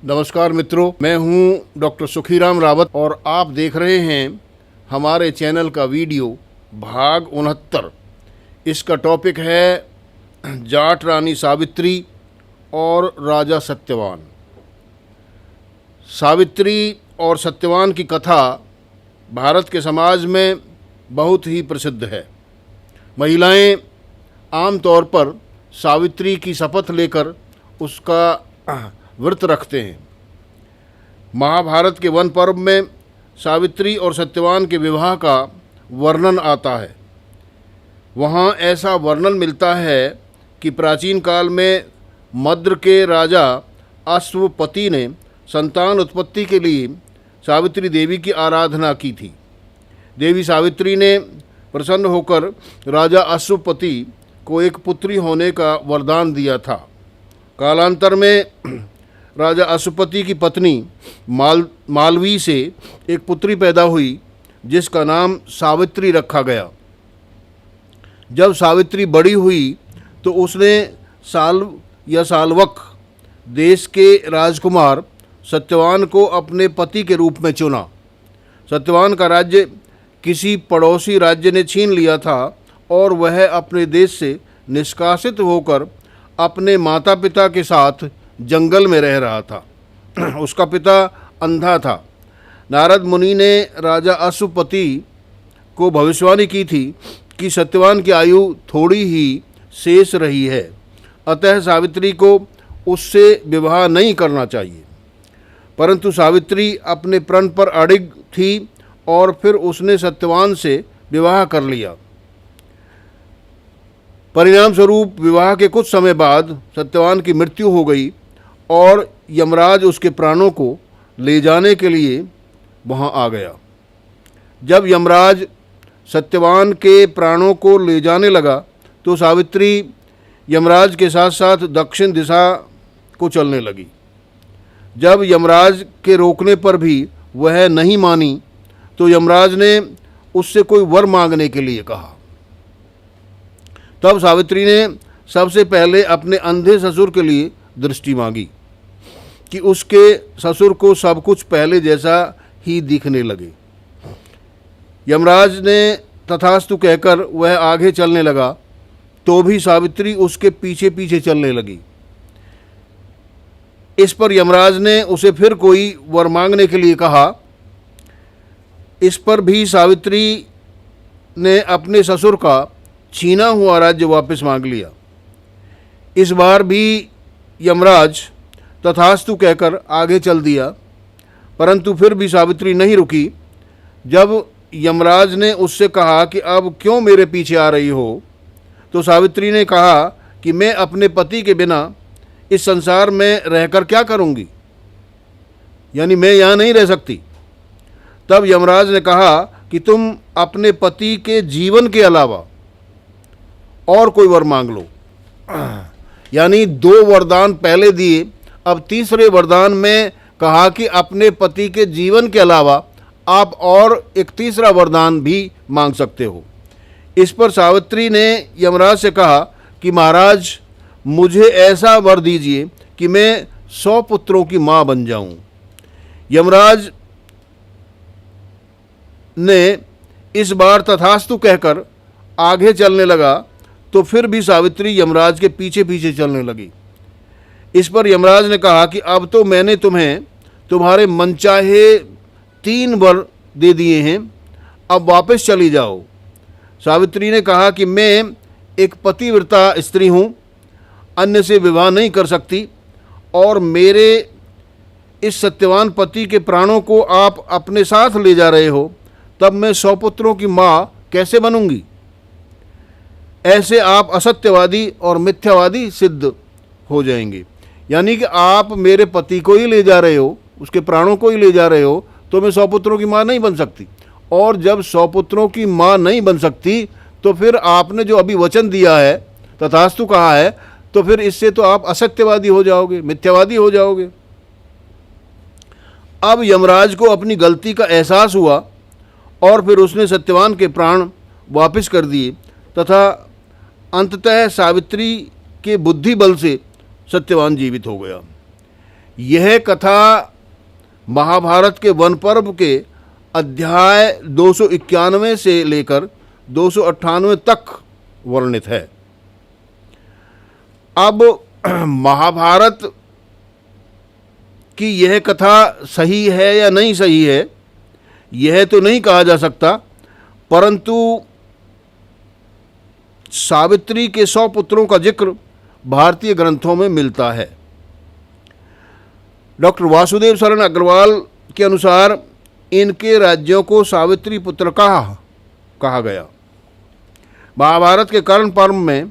नमस्कार मित्रों, मैं हूं डॉक्टर सुखीराम रावत और आप देख रहे हैं हमारे चैनल का वीडियो भाग 69। इसका टॉपिक है जाट रानी सावित्री और राजा सत्यवान। सावित्री और सत्यवान की कथा भारत के समाज में बहुत ही प्रसिद्ध है। महिलाएं आमतौर पर सावित्री की शपथ लेकर उसका व्रत रखते हैं। महाभारत के वन पर्व में सावित्री और सत्यवान के विवाह का वर्णन आता है। वहाँ ऐसा वर्णन मिलता है कि प्राचीन काल में मद्र के राजा अश्वपति ने संतान उत्पत्ति के लिए सावित्री देवी की आराधना की थी। देवी सावित्री ने प्रसन्न होकर राजा अश्वपति को एक पुत्री होने का वरदान दिया था। कालांतर में राजा अश्वपति की पत्नी मालवी से एक पुत्री पैदा हुई जिसका नाम सावित्री रखा गया। जब सावित्री बड़ी हुई तो उसने साल्वक देश के राजकुमार सत्यवान को अपने पति के रूप में चुना। सत्यवान का राज्य किसी पड़ोसी राज्य ने छीन लिया था और वह अपने देश से निष्कासित होकर अपने माता पिता के साथ जंगल में रह रहा था। उसका पिता अंधा था। नारद मुनि ने राजा अश्वपति को भविष्यवाणी की थी कि सत्यवान की आयु थोड़ी ही शेष रही है, अतः सावित्री को उससे विवाह नहीं करना चाहिए। परंतु सावित्री अपने प्रण पर अडिग थी और फिर उसने सत्यवान से विवाह कर लिया। परिणाम स्वरूप विवाह के कुछ समय बाद सत्यवान की मृत्यु हो गई और यमराज उसके प्राणों को ले जाने के लिए वहाँ आ गया। जब यमराज सत्यवान के प्राणों को ले जाने लगा तो सावित्री यमराज के साथ साथ दक्षिण दिशा को चलने लगी। जब यमराज के रोकने पर भी वह नहीं मानी तो यमराज ने उससे कोई वर मांगने के लिए कहा। तब सावित्री ने सबसे पहले अपने अंधे ससुर के लिए दृष्टि मांगी कि उसके ससुर को सब कुछ पहले जैसा ही दिखने लगे। यमराज ने तथास्तु कहकर वह आगे चलने लगा तो भी सावित्री उसके पीछे पीछे चलने लगी। इस पर यमराज ने उसे फिर कोई वर मांगने के लिए कहा। इस पर भी सावित्री ने अपने ससुर का छीना हुआ राज्य वापस मांग लिया। इस बार भी यमराज तथास्तु कहकर आगे चल दिया, परंतु फिर भी सावित्री नहीं रुकी। जब यमराज ने उससे कहा कि अब क्यों मेरे पीछे आ रही हो, तो सावित्री ने कहा कि मैं अपने पति के बिना इस संसार में रहकर क्या करूंगी, यानी मैं यहाँ नहीं रह सकती। तब यमराज ने कहा कि तुम अपने पति के जीवन के अलावा और कोई वर मांग लो। यानी 2 वरदान पहले दिए, अब तीसरे वरदान में कहा कि अपने पति के जीवन के अलावा आप और एक तीसरा वरदान भी मांग सकते हो। इस पर सावित्री ने यमराज से कहा कि महाराज, मुझे ऐसा वर दीजिए कि मैं 100 पुत्रों की माँ बन जाऊं। यमराज ने इस बार तथास्तु कहकर आगे चलने लगा तो फिर भी सावित्री यमराज के पीछे पीछे चलने लगी। इस पर यमराज ने कहा कि अब तो मैंने तुम्हें तुम्हारे मनचाहे 3 वर दे दिए हैं, अब वापस चली जाओ। सावित्री ने कहा कि मैं एक पतिव्रता स्त्री हूँ, अन्य से विवाह नहीं कर सकती और मेरे इस सत्यवान पति के प्राणों को आप अपने साथ ले जा रहे हो, तब मैं 100 पुत्रों की माँ कैसे बनूंगी। ऐसे आप असत्यवादी और मिथ्यावादी सिद्ध हो जाएंगे। यानी कि आप मेरे पति को ही ले जा रहे हो, उसके प्राणों को ही ले जा रहे हो, तो मैं 100 पुत्रों की माँ नहीं बन सकती। और जब 100 पुत्रों की माँ नहीं बन सकती तो फिर आपने जो अभी वचन दिया है, तथास्तु कहा है, तो फिर इससे तो आप असत्यवादी हो जाओगे, मिथ्यावादी हो जाओगे। अब यमराज को अपनी गलती का एहसास हुआ और फिर उसने सत्यवान के प्राण वापस कर दिए तथा अंततः सावित्री के बुद्धि बल से सत्यवान जीवित हो गया। यह कथा महाभारत के वन पर्व के अध्याय 291 से लेकर 298 तक वर्णित है। अब महाभारत कि यह कथा सही है या नहीं सही है, यह तो नहीं कहा जा सकता, परंतु सावित्री के 100 पुत्रों का जिक्र भारतीय ग्रंथों में मिलता है। डॉक्टर वासुदेव शरण अग्रवाल के अनुसार इनके राज्यों को सावित्री पुत्र कहा गया। महाभारत के कर्ण पर्व में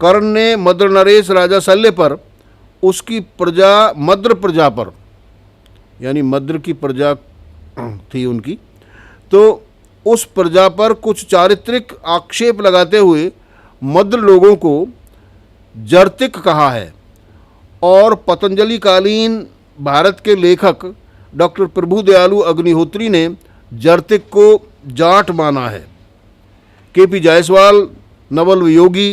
कर्ण ने मद्र नरेश राजा शल्य पर, उसकी प्रजा मद्र प्रजा पर, यानी मद्र की प्रजा थी उनकी, तो उस प्रजा पर कुछ चारित्रिक आक्षेप लगाते हुए मद्र लोगों को जर्तिक कहा है। और पतंजलि कालीन भारत के लेखक डॉक्टर प्रभु दयालु अग्निहोत्री ने जर्तिक को जाट माना है। के.पी. जायसवाल, नवल वियोगी,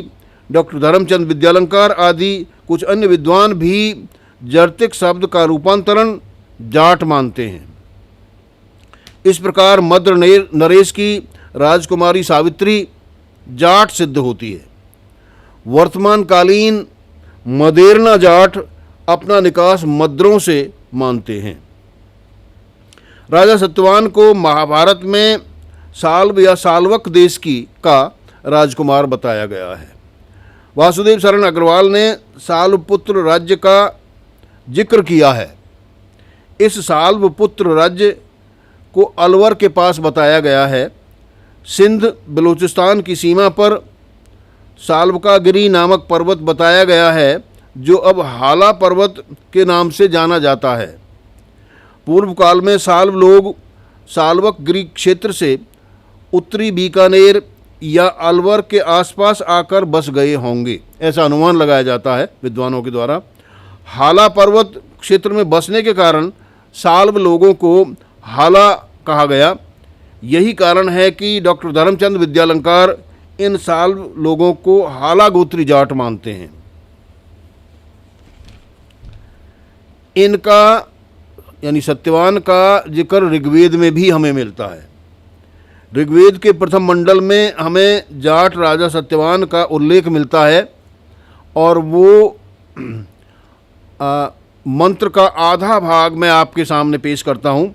डॉक्टर धर्मचंद विद्यालंकार आदि कुछ अन्य विद्वान भी जर्तिक शब्द का रूपांतरण जाट मानते हैं। इस प्रकार मद्र नरेश की राजकुमारी सावित्री जाट सिद्ध होती है। वर्तमान कालीन मदेरना जाट अपना निकास मद्रों से मानते हैं। राजा सत्यवान को महाभारत में साल्व या साल्वक देश का राजकुमार बताया गया है। वासुदेव शरण अग्रवाल ने साल्वपुत्र राज्य का जिक्र किया है। इस साल्वपुत्र राज्य को अलवर के पास बताया गया है। सिंध बलूचिस्तान की सीमा पर साल्वकागिरी नामक पर्वत बताया गया है, जो अब हाला पर्वत के नाम से जाना जाता है। पूर्व काल में साल्व लोग साल्वक गिरी क्षेत्र से उत्तरी बीकानेर या अलवर के आसपास आकर बस गए होंगे, ऐसा अनुमान लगाया जाता है विद्वानों के द्वारा। हाला पर्वत क्षेत्र में बसने के कारण साल्व लोगों को हाला कहा गया। यही कारण है कि डॉक्टर धर्मचंद विद्यालंकार इन साल्व लोगों को हाला गोत्री जाट मानते हैं। इनका यानी सत्यवान का जिक्र ऋग्वेद में भी हमें मिलता है। ऋग्वेद के प्रथम मंडल में हमें जाट राजा सत्यवान का उल्लेख मिलता है और वो मंत्र का आधा भाग मैं आपके सामने पेश करता हूँ।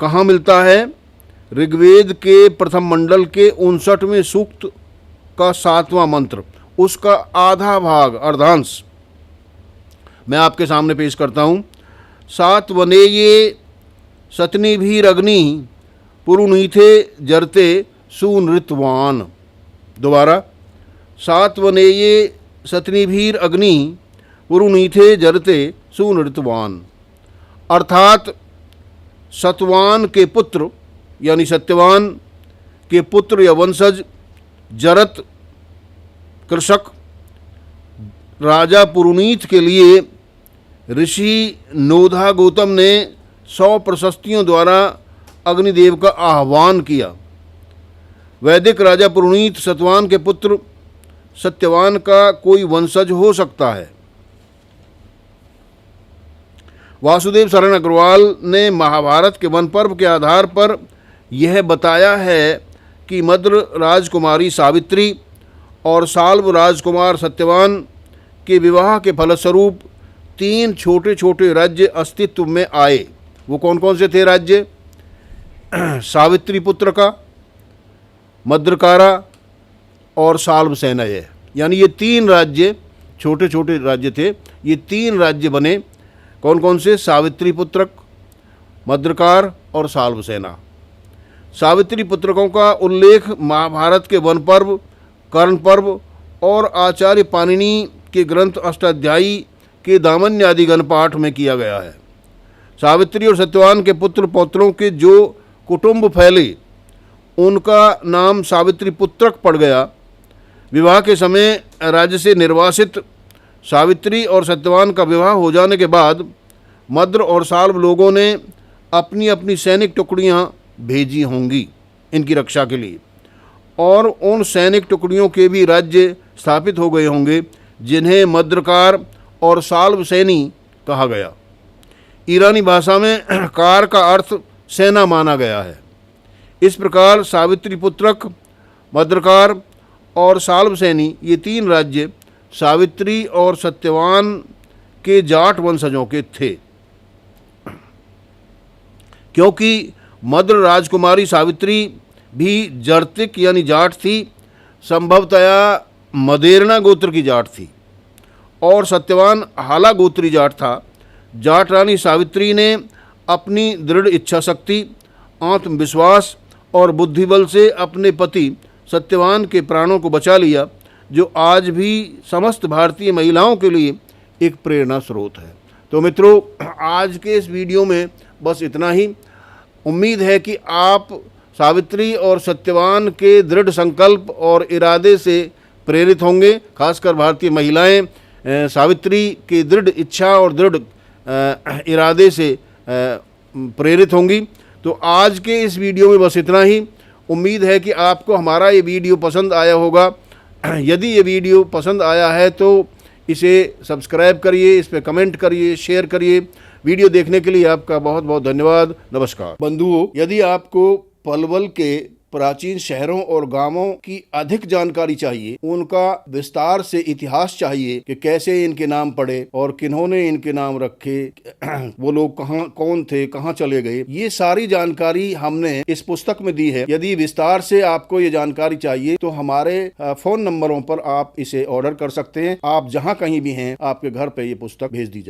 कहाँ मिलता है? ऋग्वेद के प्रथम मंडल के 59वें सूक्त का 7वां मंत्र, उसका आधा भाग अर्धांश मैं आपके सामने पेश करता हूँ। सात वने ये सतनी भी अग्नि पुरुनीथे जरते सुनृतवान। दोबारा, सात वने ये सतनी भीर अग्नि पुरुनीथे जरते सुनृतवान। अर्थात सतवान के पुत्र यानी सत्यवान के पुत्र या वंशज जरत कृषक राजा पुरुनीत के लिए ऋषि नोधा गौतम ने 100 प्रशस्तियों द्वारा अग्निदेव का आह्वान किया। वैदिक राजा पुरुनीत सतवान के पुत्र सत्यवान का कोई वंशज हो सकता है। वासुदेव शरण अग्रवाल ने महाभारत के वन पर्व के आधार पर यह बताया है कि मद्र राजकुमारी सावित्री और साल्व राजकुमार सत्यवान के विवाह के फलस्वरूप 3 छोटे छोटे राज्य अस्तित्व में आए। वो कौन कौन से थे राज्य? सावित्री पुत्र का, मद्रकारा और साल्व सेनय, यानी ये 3 राज्य छोटे छोटे राज्य थे। ये 3 राज्य बने। कौन कौन से? सावित्री पुत्रक, मद्रकार और साल्व सेना। सावित्री पुत्रकों का उल्लेख महाभारत के वन पर्व, कर्ण पर्व और आचार्य पाणिनि के ग्रंथ अष्टाध्यायी के दामन्य आदि गणपाठ में किया गया है। सावित्री और सत्यवान के पुत्र पौत्रों के जो कुटुंब फैले उनका नाम सावित्री पुत्रक पड़ गया। विवाह के समय राज्य से निर्वासित सावित्री और सत्यवान का विवाह हो जाने के बाद मद्र और साल्व लोगों ने अपनी अपनी सैनिक टुकड़ियां भेजी होंगी इनकी रक्षा के लिए, और उन सैनिक टुकड़ियों के भी राज्य स्थापित हो गए होंगे जिन्हें मद्रकार और साल्व सैनी कहा गया। ईरानी भाषा में कार का अर्थ सेना माना गया है। इस प्रकार सावित्री पुत्रक, भद्रकार और साल्व सैनी ये 3 राज्य सावित्री और सत्यवान के जाट वंशजों के थे। क्योंकि मद्र राजकुमारी सावित्री भी जर्तिक यानी जाट थी, संभवतया मदेरना गोत्र की जाट थी, और सत्यवान हाला गोत्री जाट था। जाट रानी सावित्री ने अपनी दृढ़ इच्छा शक्ति, आत्मविश्वास और बुद्धिबल से अपने पति सत्यवान के प्राणों को बचा लिया, जो आज भी समस्त भारतीय महिलाओं के लिए एक प्रेरणा स्रोत है। तो मित्रों, आज के इस वीडियो में बस इतना ही। उम्मीद है कि आप सावित्री और सत्यवान के दृढ़ संकल्प और इरादे से प्रेरित होंगे। खासकर भारतीय महिलाएं सावित्री की दृढ़ इच्छा और दृढ़ इरादे से प्रेरित होंगी। तो आज के इस वीडियो में बस इतना ही। उम्मीद है कि आपको हमारा ये वीडियो पसंद आया होगा। यदि ये वीडियो पसंद आया है तो इसे सब्सक्राइब करिए, इस पर कमेंट करिए, शेयर करिए। वीडियो देखने के लिए आपका बहुत बहुत धन्यवाद। नमस्कार बंधुओं, यदि आपको पलवल के प्राचीन शहरों और गांवों की अधिक जानकारी चाहिए, उनका विस्तार से इतिहास चाहिए कि कैसे इनके नाम पड़े और किन्होंने इनके नाम रखे, वो लोग कहाँ कौन थे, कहाँ चले गए, ये सारी जानकारी हमने इस पुस्तक में दी है। यदि विस्तार से आपको ये जानकारी चाहिए तो हमारे फोन नंबरों पर आप इसे ऑर्डर कर सकते हैं। आप जहाँ कहीं भी हैं, आपके घर पे ये पुस्तक भेज दी जाए।